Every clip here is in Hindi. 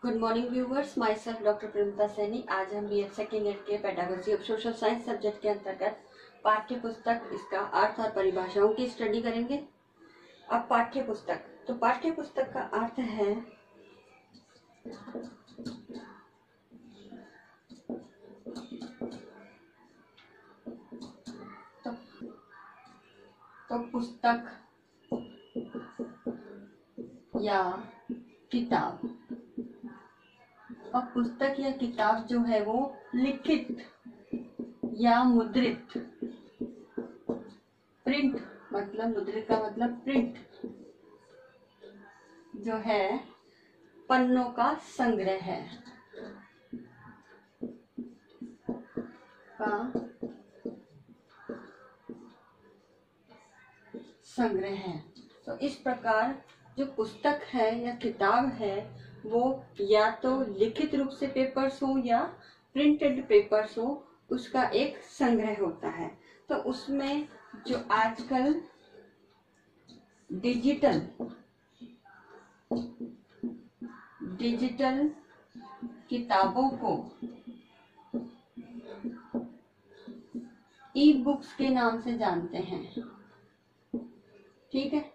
Good morning viewers, myself doctor Premita Saini. आज हम BEd सेकेंड ईयर के pedagogy of social science subject के अंतर्गत पाठ्य पुस्तक, इसका अर्थ और परिभाषाओं की स्टडी करेंगे। अब पाठ्य पुस्तक, तो पाठ्य पुस्तक का अर्थ है तो पुस्तक या किताब। अब पुस्तक या किताब जो है वो लिखित या मुद्रित, प्रिंट मतलब मुद्रित का मतलब प्रिंट, जो है पन्नों का संग्रह है तो इस प्रकार जो पुस्तक है या किताब है वो या तो लिखित रूप से पेपर्स हो या प्रिंटेड पेपर्स हो, उसका एक संग्रह होता है। तो उसमें जो आजकल डिजिटल किताबों को ई बुक्स के नाम से जानते हैं, ठीक है,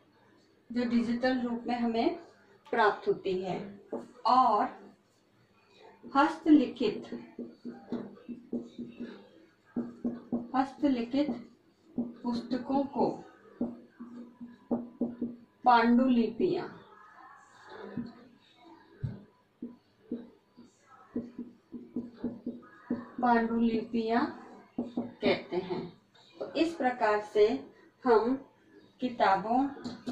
जो डिजिटल रूप में हमें प्राप्त होती है। और हस्तलिखित पुस्तकों को पांडुलिपियां कहते हैं। तो इस प्रकार से हम किताबों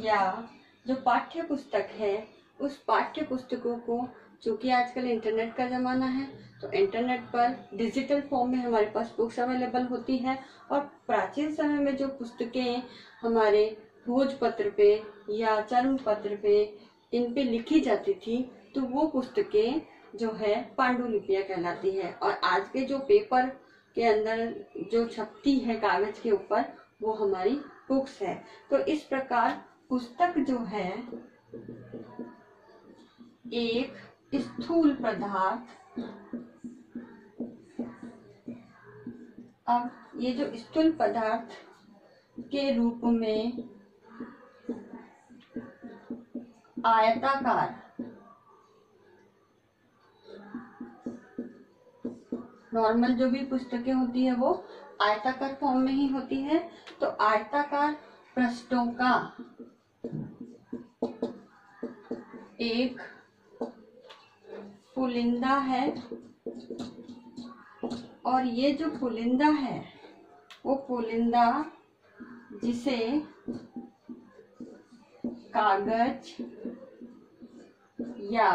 या जो पाठ्य पुस्तक है उस पाठ्य पुस्तकों को, चूंकि आजकल इंटरनेट का ज़माना है तो इंटरनेट पर डिजिटल फॉर्म में हमारे पास बुक्स अवेलेबल होती है। और प्राचीन समय में जो पुस्तकें हमारे भोजपत्र पे या चर्मपत्र पे इन पे लिखी जाती थी तो वो पुस्तकें जो है पांडुलिपियां कहलाती है। और आज के जो पेपर के अंदर जो छपती है कागज के ऊपर वो हमारी बुक्स है। तो इस प्रकार पुस्तक जो है एक स्थूल पदार्थ। अब ये जो स्थूल पदार्थ के रूप में आयताकार, नॉर्मल जो भी पुस्तकें होती है वो आयताकार फॉर्म में ही होती है। तो आयताकार पृष्ठों का एक पुलिंदा है। और ये जो पुलिंदा है वो पुलिंदा जिसे कागज या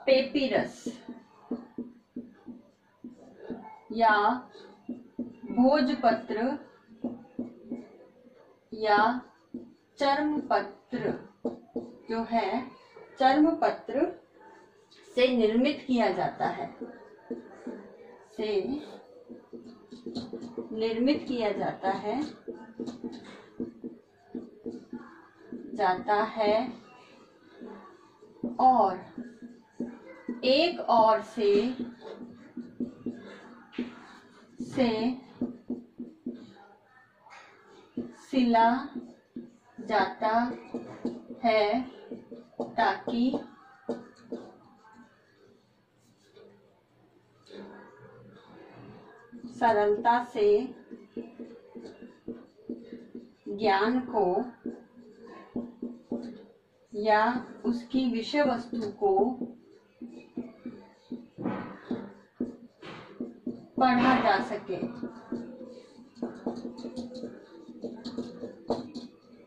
पेपिरस या भोजपत्र या चर्मपत्र जो है चर्मपत्र से निर्मित किया जाता है, और एक और से सिला जाता है ताकि सरलता से ज्ञान को या उसकी विषय वस्तु को पढ़ा जा सके।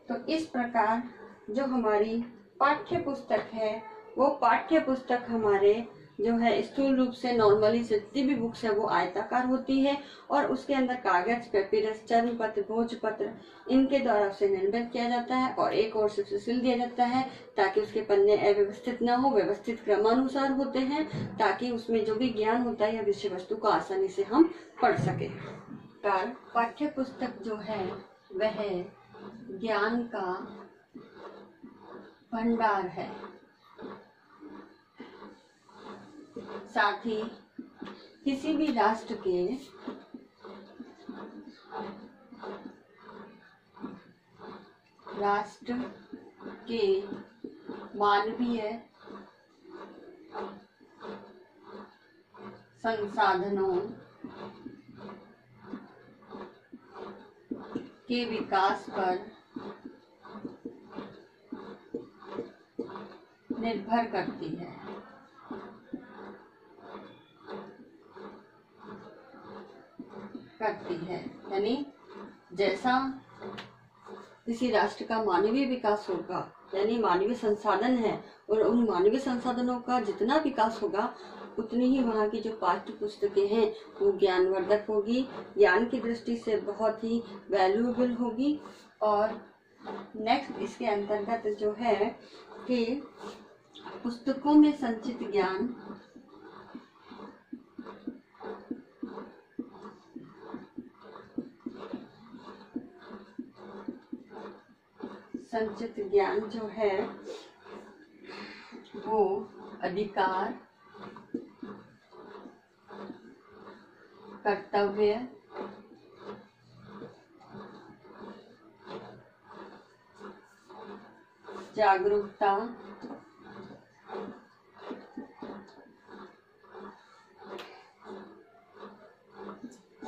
तो इस प्रकार जो हमारी पाठ्य पुस्तक है वो पाठ्य पुस्तक हमारे जो है स्थूल रूप से नॉर्मली जितनी भी बुक्स है वो आयताकार होती है और उसके अंदर कागज, पेपिरस, चर्मपत्र, भोजपत्र इनके द्वारा उसे निर्मित किया जाता है और एक और से सिल दिया जाता है ताकि उसके पन्ने अव्यवस्थित न हो, व्यवस्थित क्रमानुसार होते हैं ताकि उसमें जो भी ज्ञान होता है या विषय वस्तु को आसानी से हम पढ़ सके। पाठ्य पुस्तक जो है वह ज्ञान का भंडार है। साथ ही किसी भी राष्ट्र के मानवीय संसाधनों के विकास पर निर्भर करती है। यानी जैसा किसी राष्ट्र का मानवीय विकास होगा, यानी मानवीय संसाधन है, और उन मानवीय संसाधनों का जितना विकास होगा उतनी ही वहाँ की जो पाठ्य पुस्तकें हैं वो ज्ञानवर्धक होगी, ज्ञान की दृष्टि से बहुत ही वैल्यूएबल होगी। और नेक्स्ट इसके अंतर्गत जो है कि पुस्तकों में संचित ज्ञान जो है वो अधिकार, कर्तव्य, जागरूकता,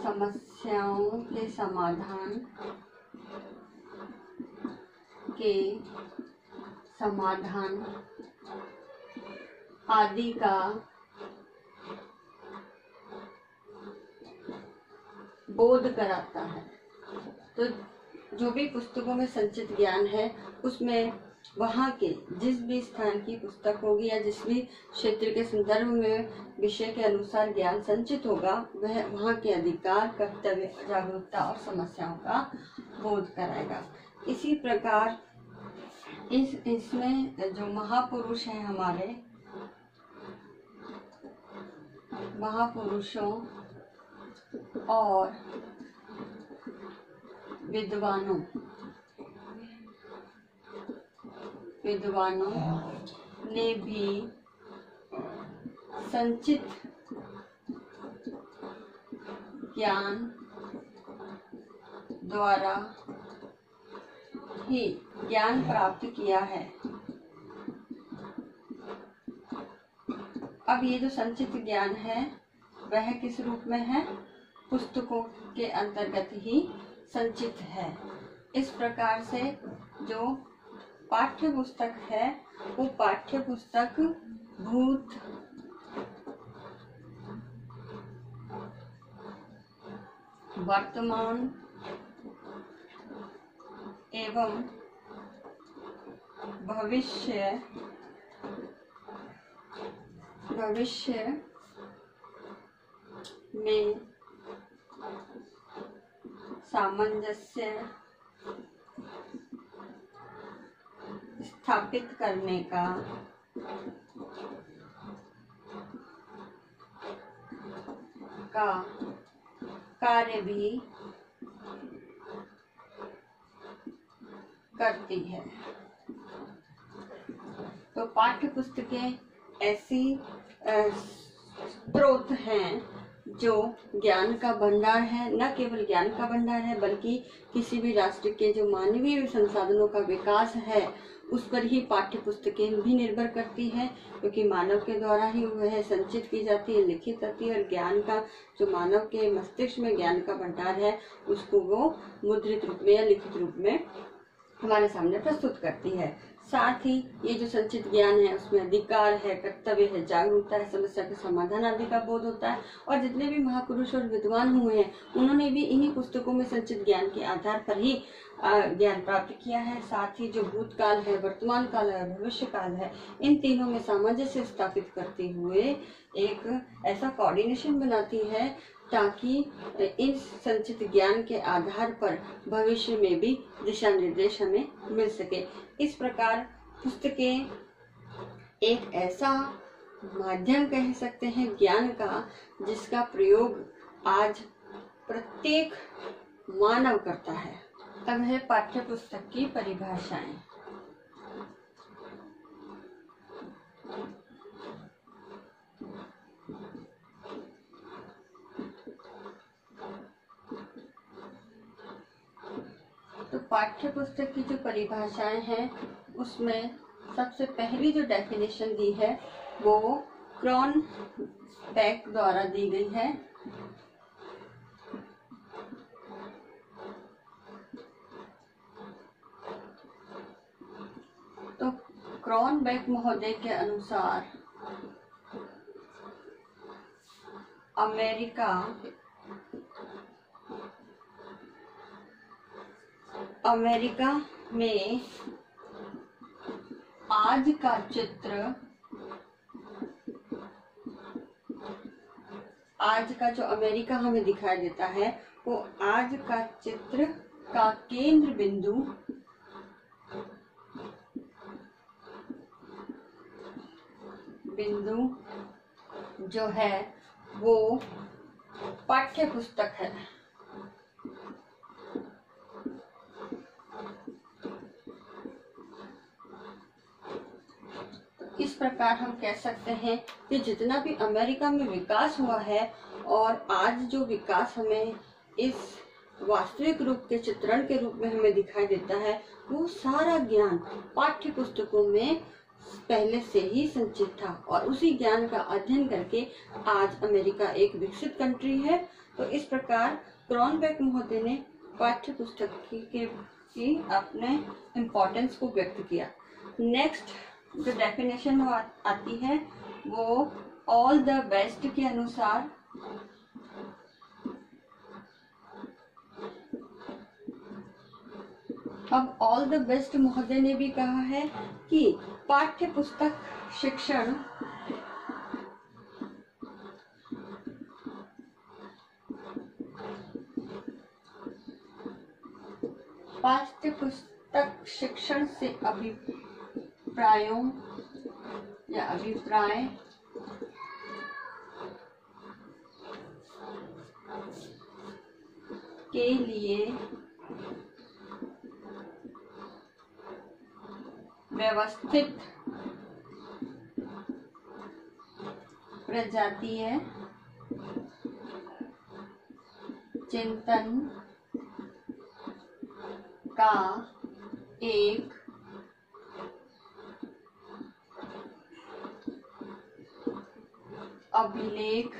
समस्याओं के समाधान आदि का बोध कराता है। तो जो भी पुस्तकों में संचित ज्ञान है उसमें वहाँ के जिस भी स्थान की पुस्तक होगी या जिस भी क्षेत्र के संदर्भ में विषय के अनुसार ज्ञान संचित होगा वह वहाँ के अधिकार, कर्तव्य, जागरूकता और समस्याओं का बोध कराएगा। इसी प्रकार इसमें जो महापुरुष हैं हमारे, महापुरुषों और विद्वानों ने भी संचित ज्ञान द्वारा ही ज्ञान प्राप्त किया है। अब ये जो संचित ज्ञान है वह किस रूप में है? पुस्तकों के अंतर्गत ही संचित है। इस प्रकार से जो पाठ्य पुस्तक है वो पाठ्य पुस्तक भूत, वर्तमान एवं भविष्य में सामंजस्य स्थापित करने का कार्य भी करती है। तो पाठ्य पुस्तकें ऐसी स्रोत हैं जो ज्ञान का भंडार है, न केवल ज्ञान का भंडार है बल्कि किसी भी राष्ट्र के जो मानवीय संसाधनों का विकास है उस पर ही पाठ्य पुस्तकें भी निर्भर करती है, क्योंकि मानव के द्वारा ही वह संचित की जाती है, लिखित करती है, और ज्ञान का जो मानव के मस्तिष्क में ज्ञान का भंडार है उसको वो मुद्रित रूप में या लिखित रूप में हमारे सामने प्रस्तुत करती है। साथ ही ये जो संचित ज्ञान है उसमें अधिकार है, कर्तव्य है, जागरूकता है, समस्या के समाधान आदि का बोध होता है। और जितने भी महापुरुष और विद्वान हुए हैं उन्होंने भी इन्हीं पुस्तकों में संचित ज्ञान के आधार पर ही ज्ञान प्राप्त किया है। साथ ही जो भूतकाल है, वर्तमान काल है, भविष्य काल है, इन तीनों में सामंजस्य स्थापित करते हुए एक ऐसा कोऑर्डिनेशन बनाती है ताकि इन संचित ज्ञान के आधार पर भविष्य में भी दिशा निर्देश हमें मिल सके। इस प्रकार पुस्तकें एक ऐसा माध्यम कह सकते हैं ज्ञान का जिसका प्रयोग आज प्रत्येक मानव करता है। अब है पाठ्य पुस्तक की परिभाषाएं। पाठ्य पुस्तक की जो परिभाषाएं हैं उसमें सबसे पहली जो डेफिनेशन दी है वो क्रॉनबेक द्वारा दी गई है। तो क्रॉनबेक महोदय के अनुसार अमेरिका में आज का जो अमेरिका हमें दिखाई देता है वो आज का चित्र का केंद्र बिंदु जो है वो पाठ्य पुस्तक है। इस प्रकार हम कह सकते हैं कि जितना भी अमेरिका में विकास हुआ है और आज जो विकास हमें इस वास्तविक रूप के चित्रण के रूप में हमें दिखाई देता है वो सारा ज्ञान पाठ्य पुस्तकों में पहले से ही संचित था और उसी ज्ञान का अध्ययन करके आज अमेरिका एक विकसित कंट्री है। तो इस प्रकार क्रॉनबेक महोदय ने पाठ्य पुस्तक की अपने इम्पोर्टेंस को व्यक्त किया। नेक्स्ट जो डेफिनेशन आती है वो ऑल द बेस्ट के अनुसार अब ऑल द बेस्ट महोदय ने भी कहा है कि पाठ्य पुस्तक शिक्षण से अभिप्रायों या अभिप्राय के लिए व्यवस्थित प्रजातीय चिंतन का एक अभिलेख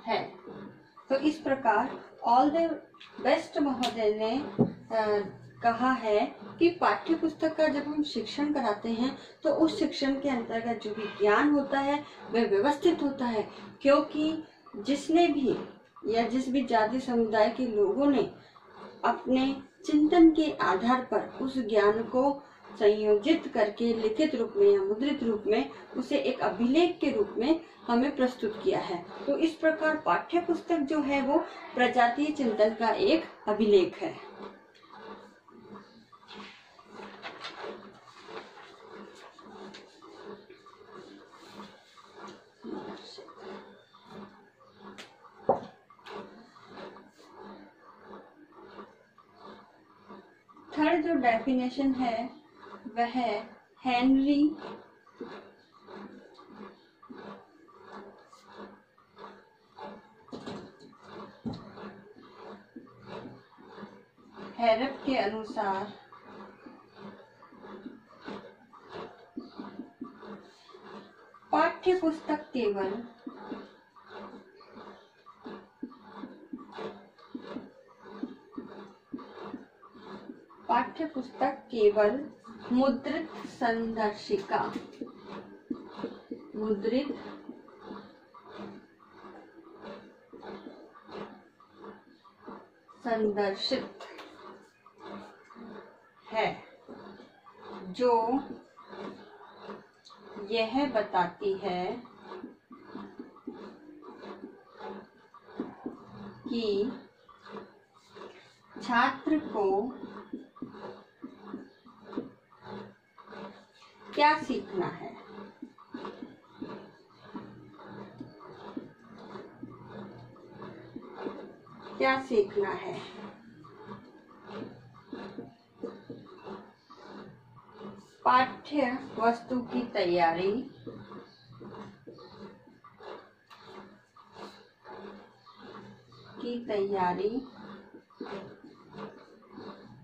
है। तो इस प्रकार ऑल द बेस्ट महोदय ने कहा है कि पाठ्य पुस्तक का जब हम शिक्षण कराते हैं तो उस शिक्षण के अंतर्गत जो भी ज्ञान होता है वह व्यवस्थित होता है, क्योंकि जिसने भी या जिस भी जाति समुदाय के लोगों ने अपने चिंतन के आधार पर उस ज्ञान को संयोजित करके लिखित रूप में या मुद्रित रूप में उसे एक अभिलेख के रूप में हमें प्रस्तुत किया है। तो इस प्रकार पाठ्य पुस्तक जो है वो प्रजातीय चिंतन का एक अभिलेख है। थर्ड जो डेफिनेशन है वह है हेनरी हैरप के अनुसार पाठ्य पुस्तक केवल मुद्रित संदर्शित है जो यह बताती है कि छात्र को क्या सीखना है। पाठ्य वस्तु की तैयारी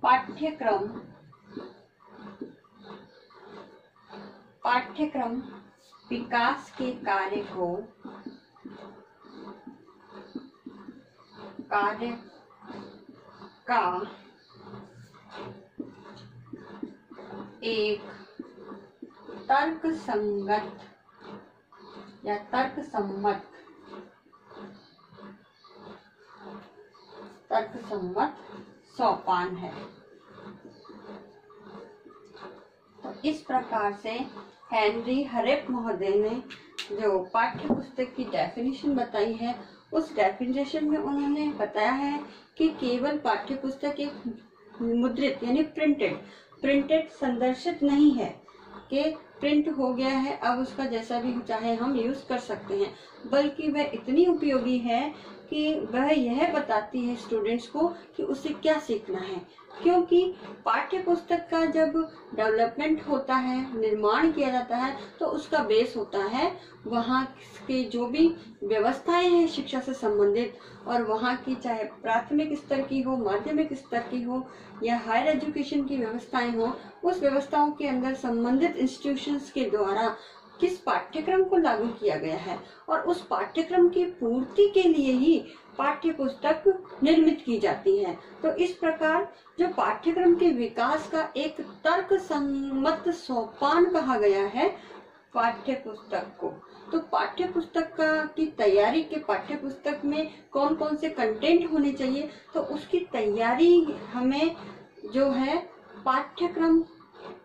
पाठ्यक्रम विकास के कार्य का एक तर्कसंगत या तर्कसम्मत सोपान है। तो इस प्रकार से हेनरी हरेप महोदय ने जो पाठ्य पुस्तक की डेफिनेशन बताई है, उस डेफिनेशन में उन्होंने बताया है कि केवल पाठ्य पुस्तक एक मुद्रित यानी प्रिंटेड संदर्शित नहीं है कि प्रिंट हो गया है, अब उसका जैसा भी चाहे हम यूज कर सकते हैं, बल्कि वह इतनी उपयोगी है कि वह यह बताती है स्टूडेंट्स को कि उसे क्या सीखना है। क्योंकि पाठ्य पुस्तक का जब डेवलपमेंट होता है, निर्माण किया जाता है, तो उसका बेस होता है वहाँ के जो भी व्यवस्थाएं हैं शिक्षा से संबंधित, और वहाँ की चाहे प्राथमिक स्तर की हो, माध्यमिक स्तर की हो या हायर एजुकेशन की व्यवस्थाएं हो, उस व्यवस्थाओं के अंदर संबंधित इंस्टीट्यूशंस के द्वारा किस पाठ्यक्रम को लागू किया गया है, और उस पाठ्यक्रम की पूर्ति के लिए ही पाठ्य पुस्तक निर्मित की जाती है। तो इस प्रकार जो पाठ्यक्रम के विकास का एक तर्कसम्मत सोपान कहा गया है पाठ्य पुस्तक को। तो पाठ्य पुस्तक की तैयारी के पाठ्य पुस्तक में कौन कौन से कंटेंट होने चाहिए, तो उसकी तैयारी हमें जो है पाठ्यक्रम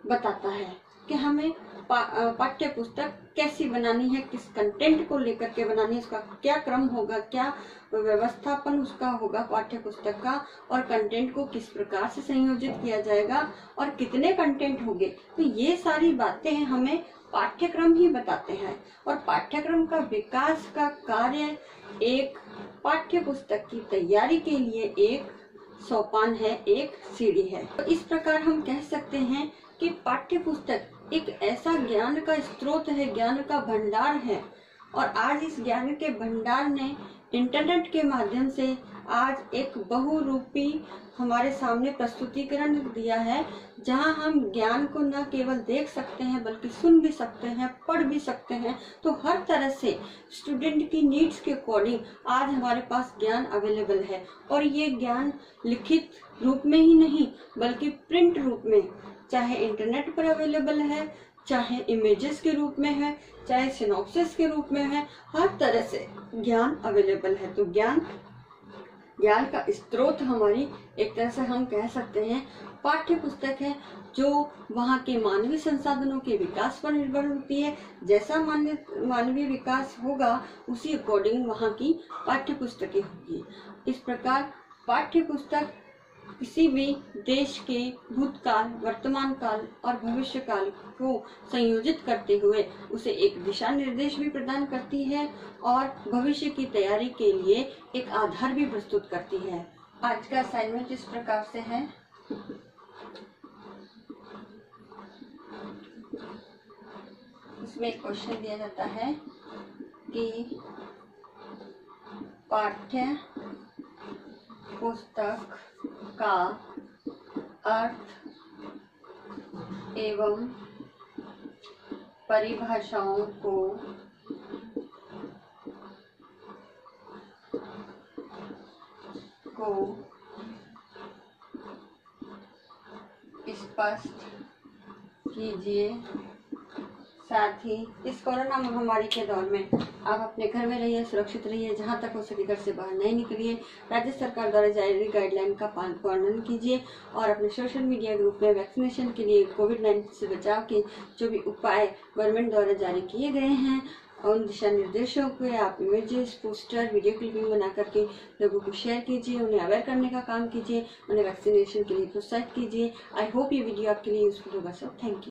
बताता है कि हमें पाठ्य पुस्तक कैसी बनानी है, किस कंटेंट को लेकर के बनानी है, उसका क्या क्रम होगा, क्या व्यवस्थापन उसका होगा पाठ्य पुस्तक का, और कंटेंट को किस प्रकार से संयोजित किया जाएगा और कितने कंटेंट होंगे। तो ये सारी बातें हमें पाठ्यक्रम ही बताते हैं, और पाठ्यक्रम का विकास का कार्य एक पाठ्य पुस्तक की तैयारी के लिए एक सोपान है, एक सीढ़ी है। तो इस प्रकार हम कह सकते हैं कि पाठ्य पुस्तक एक ऐसा ज्ञान का स्रोत है, ज्ञान का भंडार है, और आज इस ज्ञान के भंडार ने इंटरनेट के माध्यम से आज एक बहुरूपी हमारे सामने प्रस्तुतिकरण दिया है, जहां हम ज्ञान को न केवल देख सकते हैं बल्कि सुन भी सकते हैं, पढ़ भी सकते हैं। तो हर तरह से स्टूडेंट की नीड्स के अकॉर्डिंग आज हमारे पास ज्ञान अवेलेबल है, और ये ज्ञान लिखित रूप में ही नहीं बल्कि प्रिंट रूप में, चाहे इंटरनेट पर अवेलेबल है, चाहे इमेजेस के रूप में है, चाहे सिनॉप्सिस के रूप में है, हर तरह से ज्ञान अवेलेबल है। तो ज्ञान का स्रोत हमारी एक तरह से हम कह सकते हैं पाठ्य पुस्तक है, जो वहाँ के मानवीय संसाधनों के विकास पर निर्भर होती है। जैसा मानवीय विकास होगा उसी अकॉर्डिंग वहाँ की पाठ्य पुस्तकें होगी। इस प्रकार पाठ्य पुस्तक किसी भी देश के भूतकाल, वर्तमान काल और भविष्य काल को संयोजित करते हुए उसे एक दिशा निर्देश भी प्रदान करती है, और भविष्य की तैयारी के लिए एक आधार भी प्रस्तुत करती है। आज का असाइनमेंट इस प्रकार से है। इसमें एक क्वेश्चन दिया जाता है कि पाठ्य पुस्तक का अर्थ एवं परिभाषाओं को स्पष्ट कीजिए। साथ ही इस कोरोना महामारी के दौर में आप अपने घर में रहिए, सुरक्षित रहिए, जहां तक हो सके घर से बाहर नहीं निकलिए, राज्य सरकार द्वारा जारी गाइडलाइन का पालन कीजिए, और अपने सोशल मीडिया ग्रुप में वैक्सीनेशन के लिए कोविड-19 से बचाव के जो भी उपाय गवर्नमेंट द्वारा जारी किए गए हैं उन दिशा निर्देशों को आप इमेजेस, पोस्टर, वीडियो क्लिपिंग बना करके लोगों को शेयर कीजिए, उन्हें अवेयर करने का काम कीजिए, उन्हें वैक्सीनेशन के लिए प्रोत्साहित कीजिए। आई होप ये वीडियो आपके लिए यूजफुल होगा। So thank you.